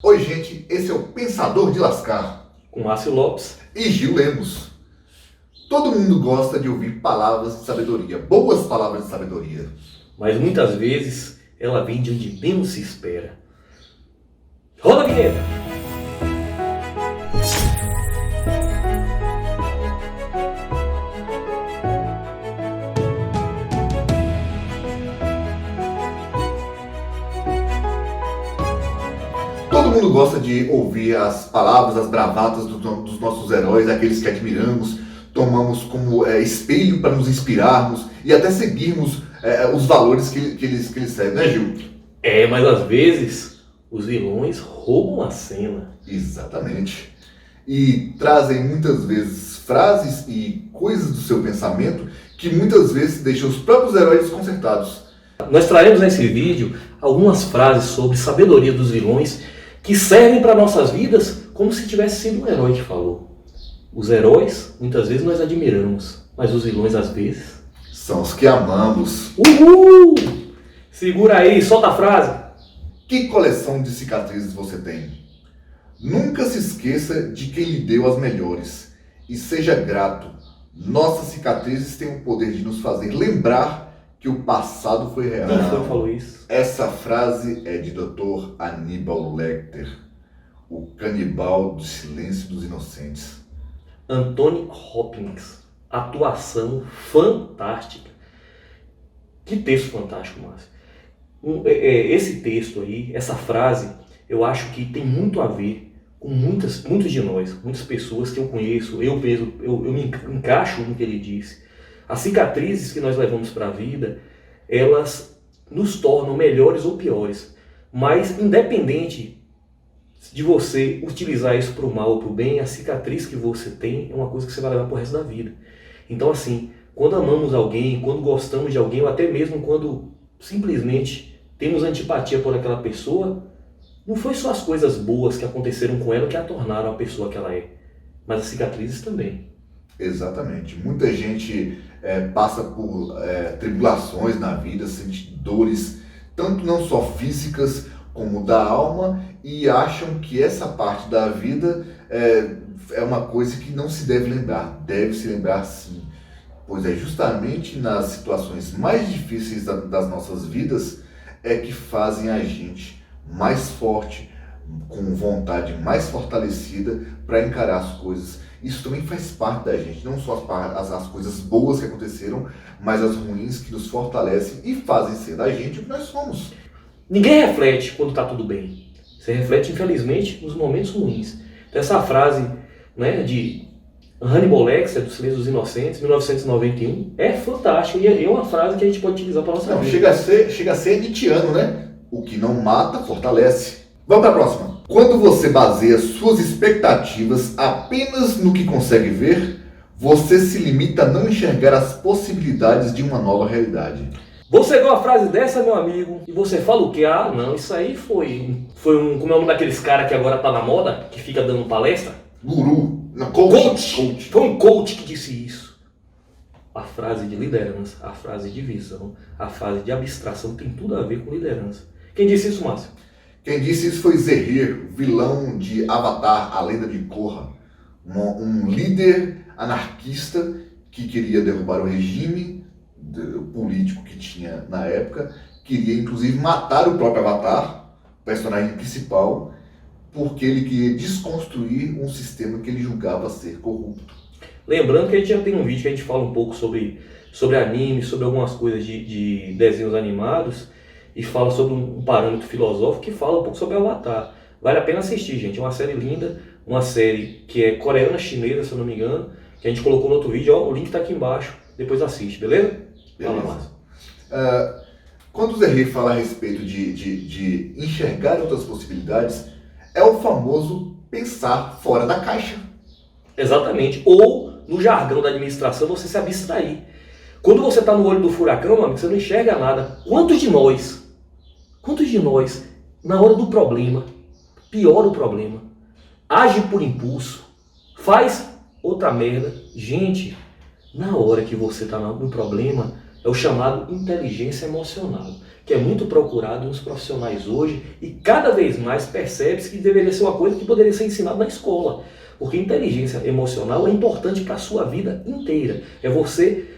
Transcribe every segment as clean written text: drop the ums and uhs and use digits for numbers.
Oi, gente, esse é o Pensador de Lascar, Com Márcio Lopes e Gil Lemos. Todo mundo gosta de ouvir palavras de sabedoria, boas palavras de sabedoria. mas muitas vezes ela vem de onde menos se espera. Roda a vinheta! Todo mundo gosta de ouvir as palavras, as bravatas dos nossos heróis, aqueles que admiramos, tomamos como espelho para nos inspirarmos e até seguirmos os valores que eles seguem, né, Gil? Mas às vezes os vilões roubam a cena. Exatamente. E trazem muitas vezes frases e coisas do seu pensamento que muitas vezes deixam os próprios heróis desconcertados. Nós traremos nesse vídeo algumas frases sobre sabedoria dos vilões que servem para nossas vidas como se tivesse sido um herói que falou. Os heróis, muitas vezes nós admiramos, mas os vilões, às vezes... São os que amamos. Uhul! Segura aí, solta a frase. Que coleção de cicatrizes você tem? Nunca se esqueça de quem lhe deu as melhores e seja grato. Nossas cicatrizes têm o poder de nos fazer lembrar que o passado foi real. Quem foi que falou isso? Essa frase é de Dr. Hannibal Lecter, o canibal do silêncio dos inocentes. Anthony Hopkins. Atuação fantástica. Que texto fantástico, Márcio. Esse texto aí, essa frase, eu acho que tem muito a ver com muitos de nós, muitas pessoas que eu conheço, eu me encaixo no que ele disse. As cicatrizes que nós levamos para a vida, elas nos tornam melhores ou piores. Mas independente de você utilizar isso para o mal ou para o bem, a cicatriz que você tem é uma coisa que você vai levar para o resto da vida. Então assim, quando amamos alguém, quando gostamos de alguém, ou até mesmo quando simplesmente temos antipatia por aquela pessoa, não foi só as coisas boas que aconteceram com ela que a tornaram a pessoa que ela é, mas as cicatrizes também. Exatamente. Muita gente passa por tribulações na vida, sente dores, tanto não só físicas como da alma, e acham que essa parte da vida é uma coisa que não se deve lembrar. Deve se lembrar sim, pois é justamente nas situações mais difíceis das nossas vidas que fazem a gente mais forte, com vontade mais fortalecida para encarar as coisas. Isso também faz parte da gente, não só as coisas boas que aconteceram, mas as ruins que nos fortalecem e fazem ser da gente o que nós somos. Ninguém reflete quando está tudo bem. Você reflete, infelizmente, nos momentos ruins. Então, essa frase, né, de Hannibal Lecter, do Silêncio dos Inocentes, 1991, é fantástica e é uma frase que a gente pode utilizar para a nossa vida. Chega a ser nietzschiano, né? O que não mata, fortalece. Vamos para a próxima. Quando você baseia suas expectativas apenas no que consegue ver, você se limita a não enxergar as possibilidades de uma nova realidade. Você viu uma frase dessa, meu amigo, e você fala o quê? Ah, não, isso aí foi um... Como é o nome daqueles caras que agora tá na moda, que fica dando palestra? Guru, coach. Foi um coach que disse isso. A frase de liderança, a frase de visão, a frase de abstração tem tudo a ver com liderança. Quem disse isso, Márcio? Quem disse isso foi Zahir, vilão de Avatar, a Lenda de Korra. Um líder anarquista que queria derrubar o regime político que tinha na época, queria inclusive matar o próprio Avatar, o personagem principal, porque ele queria desconstruir um sistema que ele julgava ser corrupto. Lembrando que a gente já tem um vídeo que a gente fala um pouco sobre anime, sobre algumas coisas de desenhos animados, e fala sobre um parâmetro filosófico que fala um pouco sobre Avatar. Vale a pena assistir, gente. É uma série linda, uma série que é coreana-chinesa, se eu não me engano, que a gente colocou no outro vídeo. Ó, o link está aqui embaixo. Depois assiste, beleza? Fala, Márcio. Quando o Zahir fala a respeito de enxergar outras possibilidades, é o famoso pensar fora da caixa. Exatamente. Ou, no jargão da administração, você se abstrair. Quando você está no olho do furacão, meu amigo, você não enxerga nada. Quantos de nós, na hora do problema, piora o problema, age por impulso, faz outra merda? Gente, na hora que você está no problema, é o chamado inteligência emocional, que é muito procurado nos profissionais hoje e cada vez mais percebe-se que deveria ser uma coisa que poderia ser ensinada na escola. Porque inteligência emocional é importante para a sua vida inteira. É você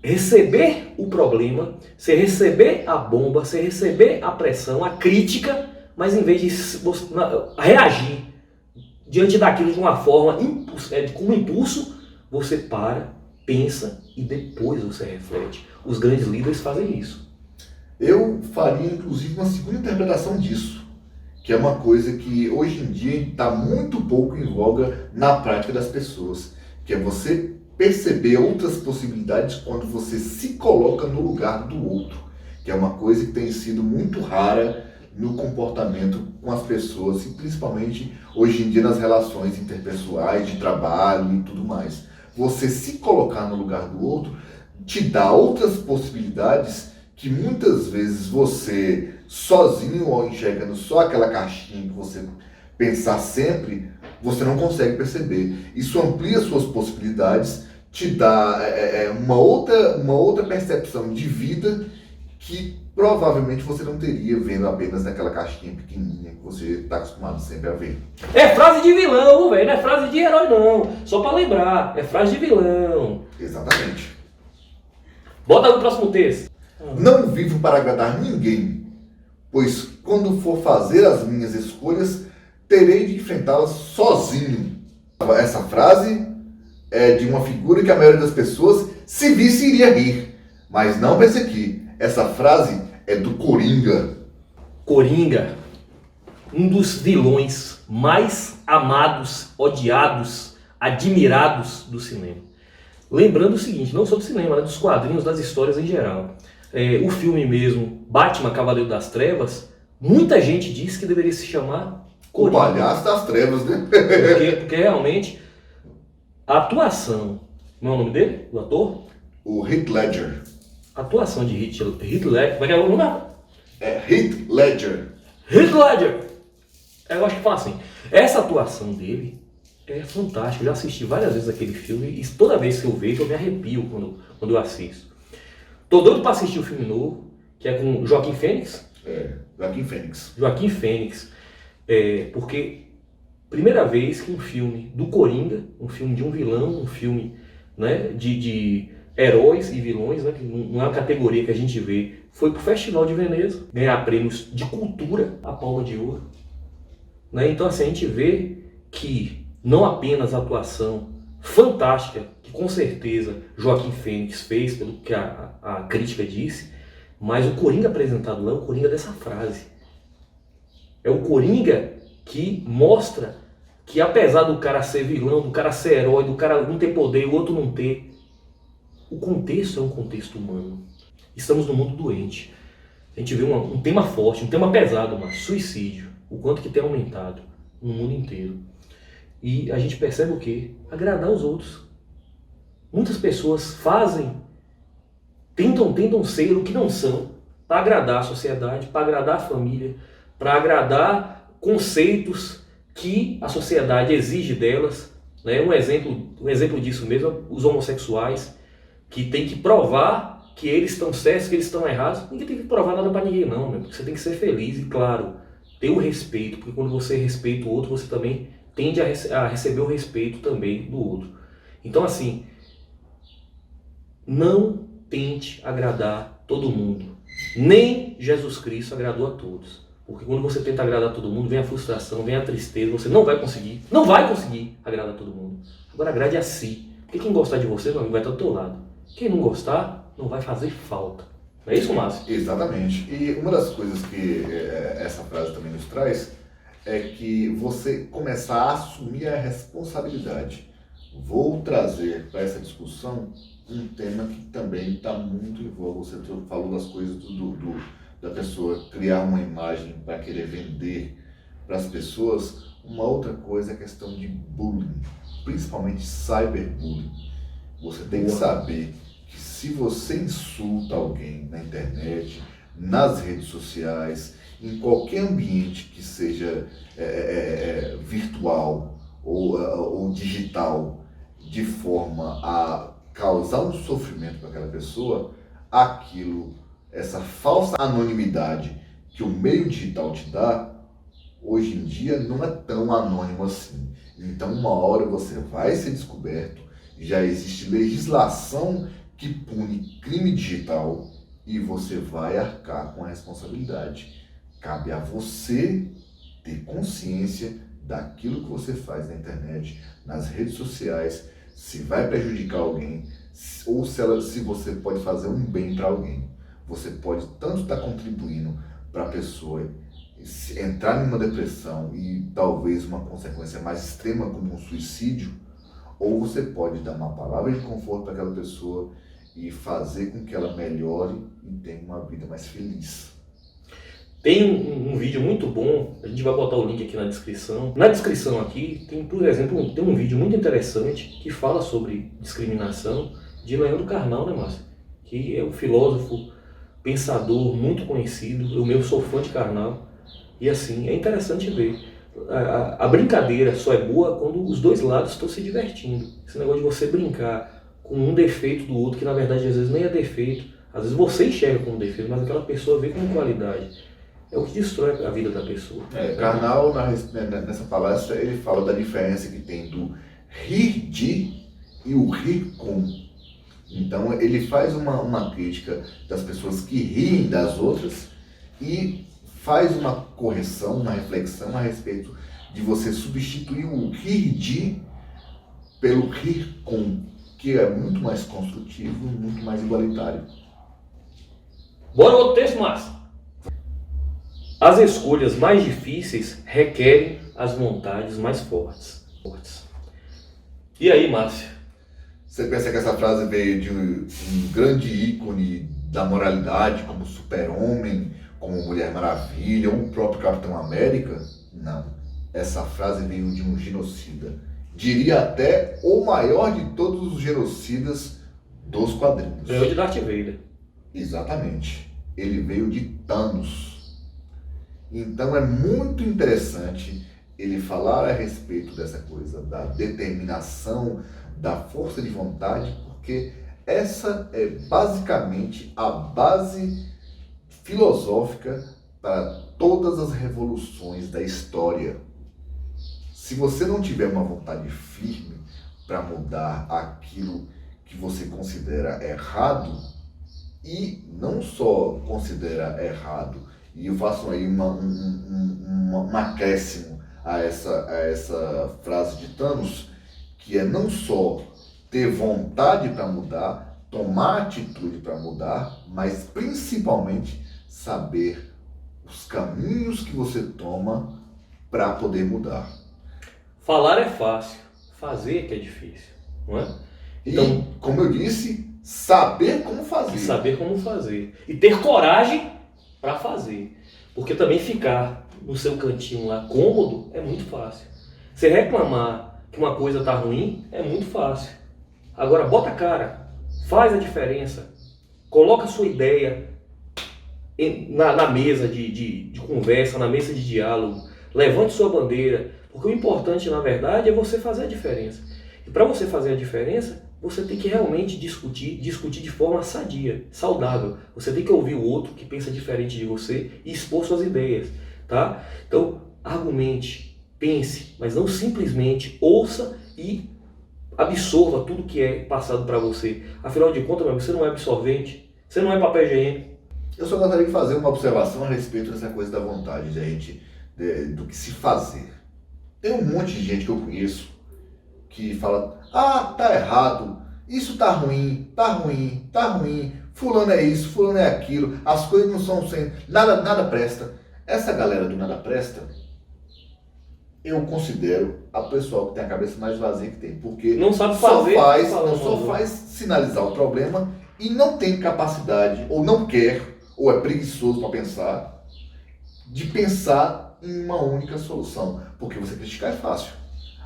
receber o problema, você receber a bomba, você receber a pressão, a crítica, mas em vez de reagir diante daquilo de uma forma, com um impulso, você para, pensa e depois você reflete. Os grandes líderes fazem isso. Eu faria, inclusive, uma segunda interpretação disso, que é uma coisa que hoje em dia está muito pouco em voga na prática das pessoas, que é você perceber outras possibilidades quando você se coloca no lugar do outro, que é uma coisa que tem sido muito rara no comportamento com as pessoas, e principalmente hoje em dia nas relações interpessoais, de trabalho e tudo mais. Você se colocar no lugar do outro te dá outras possibilidades que muitas vezes você sozinho ou enxergando só aquela caixinha que você pensar sempre, você não consegue perceber. Isso amplia suas possibilidades, te dá uma outra percepção de vida que provavelmente você não teria vendo apenas naquela caixinha pequenininha que você está acostumado sempre a ver. É frase de vilão, velho, não é frase de herói não. Só para lembrar, é frase de vilão. Exatamente. Bota no próximo texto. Não vivo para agradar ninguém, pois quando for fazer as minhas escolhas, terei de enfrentá-las sozinho. Essa frase é de uma figura que a maioria das pessoas, se visse, iria rir. Mas não pense aqui. Essa frase é do Coringa. Coringa, um dos vilões mais amados, odiados, admirados do cinema. Lembrando o seguinte, não só do cinema, mas dos quadrinhos, das histórias em geral. O filme mesmo, Batman, Cavaleiro das Trevas, muita gente diz que deveria se chamar Coringa. O palhaço das trevas, né? Porque realmente a atuação, não é o nome dele, do ator? O Heath Ledger. A atuação de Heath Ledger, como é que é o nome? É Heath Ledger. Heath Ledger! Eu acho que fala assim, essa atuação dele é fantástica. Eu já assisti várias vezes aquele filme e toda vez que eu vejo eu me arrepio quando eu assisto. Tô doido para assistir o filme novo, que é com Joaquim Fênix. Joaquim Fênix. Joaquim Fênix. Porque primeira vez que um filme do Coringa, um filme de um vilão, um filme, né, de heróis e vilões, né, que não é uma categoria que a gente vê, foi pro Festival de Veneza, ganhar prêmios de cultura, a Palma de Ouro. Né? Então assim, a gente vê que não apenas a atuação fantástica, que com certeza Joaquim Fênix fez, pelo que a crítica disse, mas o Coringa apresentado lá é o Coringa dessa frase. É o Coringa que mostra que apesar do cara ser vilão, do cara ser herói, do cara um ter poder e o outro não ter, o contexto é um contexto humano. Estamos num mundo doente. A gente vê um tema forte, um tema pesado, mas suicídio, o quanto que tem aumentado no mundo inteiro. E a gente percebe o quê? Agradar os outros. Muitas pessoas tentam ser o que não são, para agradar a sociedade, para agradar a família, para agradar conceitos que a sociedade exige delas. Né? Um exemplo disso mesmo, os homossexuais, que tem que provar que eles estão certos, que eles estão errados. Ninguém tem que provar nada para ninguém não, porque você tem que ser feliz e, claro, ter o respeito, porque quando você respeita o outro, você também tende a receber o respeito também do outro. Então assim, não tente agradar todo mundo. Nem Jesus Cristo agradou a todos. Porque quando você tenta agradar todo mundo, vem a frustração, vem a tristeza, você não vai conseguir agradar todo mundo. Agora agrade a si. Porque quem gostar de você, não vai estar do teu lado. Quem não gostar, não vai fazer falta. Não é isso, Márcio? Exatamente. E uma das coisas que essa frase também nos traz é que você começar a assumir a responsabilidade. Vou trazer para essa discussão um tema que também está muito em voga. Você falou das coisas da pessoa criar uma imagem para querer vender para as pessoas. Uma outra coisa é a questão de bullying, principalmente cyberbullying. Você tem que saber que se você insulta alguém na internet, nas redes sociais, em qualquer ambiente que seja virtual ou digital, de forma a causar um sofrimento para aquela pessoa, aquilo essa falsa anonimidade que o meio digital te dá, hoje em dia não é tão anônimo assim. Então, uma hora você vai ser descoberto, já existe legislação que pune crime digital e você vai arcar com a responsabilidade. Cabe a você ter consciência daquilo que você faz na internet, nas redes sociais, se vai prejudicar alguém ou se você pode fazer um bem para alguém. Você pode tanto estar contribuindo para a pessoa entrar numa depressão e talvez uma consequência mais extrema como um suicídio, ou você pode dar uma palavra de conforto para aquela pessoa e fazer com que ela melhore e tenha uma vida mais feliz. Tem um vídeo muito bom, a gente vai botar o link aqui na descrição. Na descrição aqui tem, por exemplo, tem um vídeo muito interessante que fala sobre discriminação de Leandro Carnal, né, Márcio? Que é um filósofo, pensador muito conhecido. Eu sou fã de Karnal. E assim, é interessante ver. A brincadeira só é boa quando os dois lados estão se divertindo. Esse negócio de você brincar com um defeito do outro, que na verdade às vezes nem é defeito. Às vezes você enxerga como defeito, mas aquela pessoa vê como qualidade. É o que destrói a vida da pessoa. Karnal, nessa palestra, ele fala da diferença que tem do rir de e o rir com. Então, ele faz uma crítica das pessoas que riem das outras e faz uma correção, uma reflexão a respeito de você substituir o rir de pelo rir com, que é muito mais construtivo, muito mais igualitário. Bora outro texto, Márcio. As escolhas mais difíceis requerem as vontades mais fortes. E aí, Márcio? Você pensa que essa frase veio de um grande ícone da moralidade, como Super-Homem, como Mulher Maravilha, ou o próprio Capitão América? Não. Essa frase veio de um genocida. Diria até o maior de todos os genocidas dos quadrinhos. Veio de Darth Vader. Exatamente. Ele veio de Thanos. Então é muito interessante ele falar a respeito dessa coisa, da determinação, da força de vontade, porque essa é basicamente a base filosófica para todas as revoluções da história. Se você não tiver uma vontade firme para mudar aquilo que você considera errado, e não só considera errado, e eu faço aí um acréscimo a essa frase de Thanos, que é não só ter vontade para mudar, tomar atitude para mudar, mas principalmente saber os caminhos que você toma para poder mudar. Falar é fácil, fazer que é difícil, não é? Então, e, como eu disse, saber como fazer. Saber como fazer. E ter coragem para fazer. Porque também ficar no seu cantinho lá cômodo é muito fácil. Você reclamar que uma coisa tá ruim é muito fácil. Agora bota a cara, faz a diferença, coloca a sua ideia na mesa de conversa, na mesa de diálogo, levante sua bandeira, porque o importante na verdade é você fazer a diferença. E para você fazer a diferença, você tem que realmente discutir de forma sadia, saudável. Você tem que ouvir o outro que pensa diferente de você e expor suas ideias, tá? Então, argumente, pense, mas não simplesmente ouça e absorva tudo que é passado para você. Afinal de contas, você não é absorvente, você não é papel higiênico. Eu só gostaria de fazer uma observação a respeito dessa coisa da vontade, do que se fazer. Tem um monte de gente que eu conheço que fala, tá errado, isso tá ruim, fulano é isso, fulano é aquilo, as coisas não são sem, nada presta. Essa galera do nada presta, eu considero a pessoa que tem a cabeça mais vazia que tem, porque não sabe fazer, só faz sinalizar o problema e não tem capacidade, ou não quer, ou é preguiçoso para pensar, de pensar em uma única solução, porque você criticar é fácil.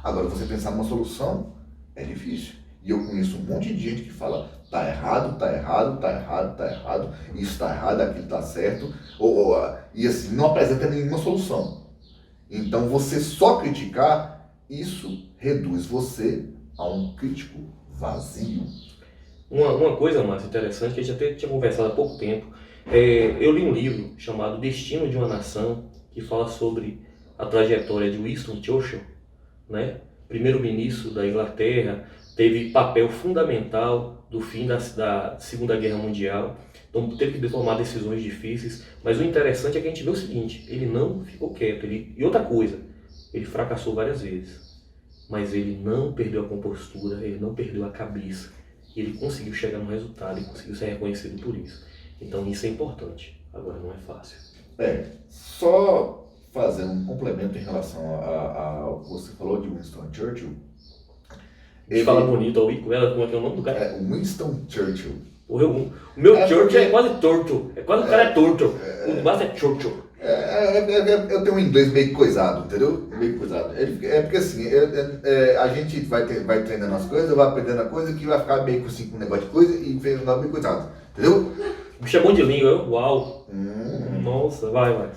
Agora, você pensar numa solução é difícil. E eu conheço um monte de gente que fala, tá errado, isso tá errado, aquilo tá certo, e assim, não apresenta nenhuma solução. Então, você só criticar, isso reduz você a um crítico vazio. Uma coisa, Márcio, interessante, que a gente até tinha conversado há pouco tempo, Eu li um livro chamado Destino de uma Nação, que fala sobre a trajetória de Winston Churchill, né? Primeiro-ministro da Inglaterra, teve papel fundamental do fim da Segunda Guerra Mundial, então teve que tomar decisões difíceis, mas o interessante é que a gente vê o seguinte, ele não ficou quieto, e outra coisa, ele fracassou várias vezes, mas ele não perdeu a compostura, ele não perdeu a cabeça, e ele conseguiu chegar no resultado e conseguiu ser reconhecido por isso. Então isso é importante, agora não é fácil. Só fazer um complemento em relação ao que você falou de Winston Churchill. Ele fala bonito, como é que é o nome do cara? Winston Churchill. O meu Churchill é quase Turtle, o cara é Turtle, o máximo é Churchill. Eu tenho um inglês meio coisado, entendeu? Meio coisado. É porque assim, a gente vai treinando as coisas, vai aprendendo a coisa que vai ficar meio assim com um negócio de coisa e fez um nome meio coisado, entendeu? Me chamou de língua, uau. Nossa, vai.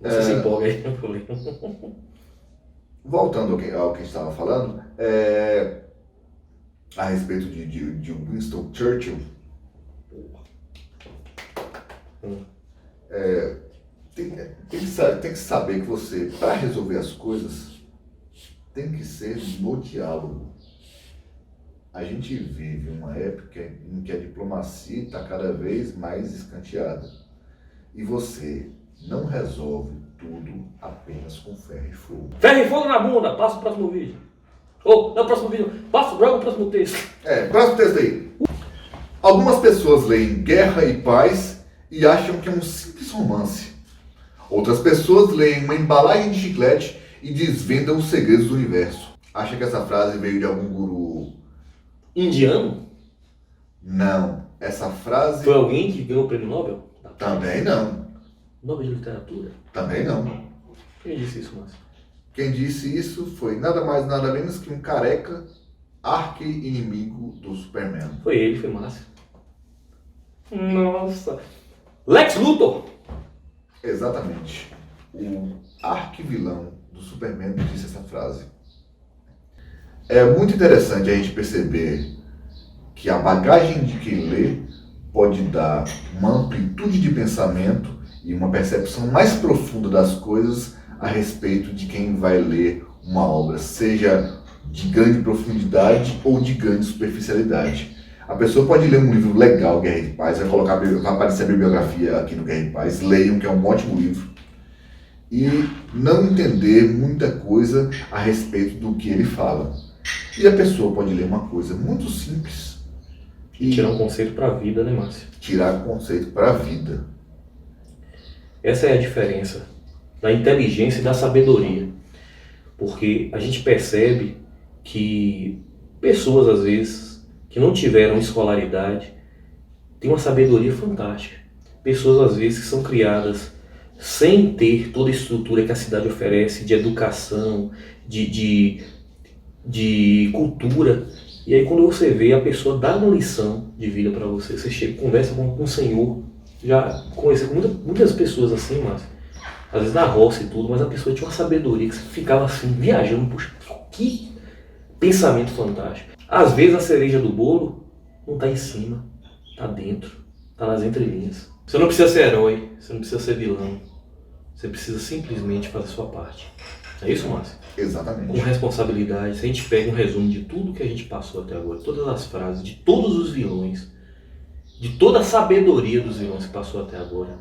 Você se empolga aí, não problema. Voltando ao que a gente estava falando, a respeito de Winston Churchill, tem que saber que você, para resolver as coisas, tem que ser no diálogo. A gente vive uma época em que a diplomacia está cada vez mais escanteada. E você não resolve tudo apenas com ferro e fogo. Ferro e fogo na bunda, passa o próximo vídeo. Ou, no próximo vídeo, joga o próximo texto. Próximo texto aí. Algumas pessoas leem Guerra e Paz e acham que é um simples romance. Outras pessoas leem uma embalagem de chiclete e desvendam os segredos do universo. Acha que essa frase veio de algum guru indiano? Não. Essa frase... Foi alguém que ganhou o prêmio Nobel? Também não. Nobel de Literatura? Também não. Quem disse isso, Márcio? Quem disse isso foi nada mais nada menos que um careca arqui-inimigo do Superman. Foi ele, foi Márcio. Nossa. Lex Luthor! Exatamente. O arquivilão do Superman disse essa frase. É muito interessante a gente perceber que a bagagem de quem lê pode dar uma amplitude de pensamento e uma percepção mais profunda das coisas a respeito de quem vai ler uma obra, seja de grande profundidade ou de grande superficialidade. A pessoa pode ler um livro legal, Guerra e Paz, vai aparecer a bibliografia aqui no Guerra e Paz, leiam, que é um ótimo livro, e não entender muita coisa a respeito do que ele fala. E a pessoa pode ler uma coisa muito simples e tirar um conceito para a vida, né, Márcio? Tirar um conceito para a vida. Essa é a diferença da inteligência e da sabedoria. Porque a gente percebe que pessoas, às vezes, que não tiveram escolaridade, têm uma sabedoria fantástica. Pessoas, às vezes, que são criadas sem ter toda a estrutura que a cidade oferece de educação, de cultura. E aí quando você vê, a pessoa dá uma lição de vida para você. Você chega, conversa com o Senhor. Já conheci com muitas pessoas assim, mas às vezes na roça e tudo, mas a pessoa tinha uma sabedoria que você ficava assim, viajando. Poxa, que pensamento fantástico. Às vezes a cereja do bolo não está em cima, está dentro, está nas entrelinhas. Você não precisa ser herói, você não precisa ser vilão. Você precisa simplesmente fazer a sua parte. É isso, Márcio? Exatamente. Com responsabilidade, se a gente pega um resumo de tudo que a gente passou até agora, todas as frases, de todos os vilões, de toda a sabedoria dos vilões que passou até agora,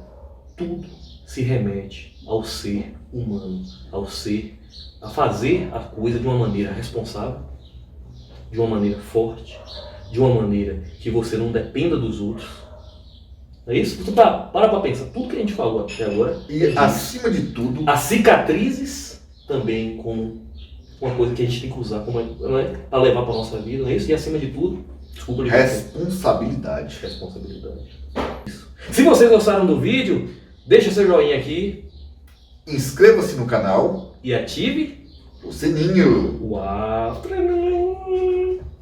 tudo se remete ao ser humano, ao ser, a fazer a coisa de uma maneira responsável, de uma maneira forte, de uma maneira que você não dependa dos outros. É isso? Você para pensar, tudo que a gente falou até agora. E acima de tudo, as cicatrizes também como uma coisa que a gente tem que usar para levar para a nossa vida, não é isso? E acima de tudo, desculpa, responsabilidade. Isso. Se vocês gostaram do vídeo, deixa seu joinha aqui. Inscreva-se no canal. E ative o sininho. Uau!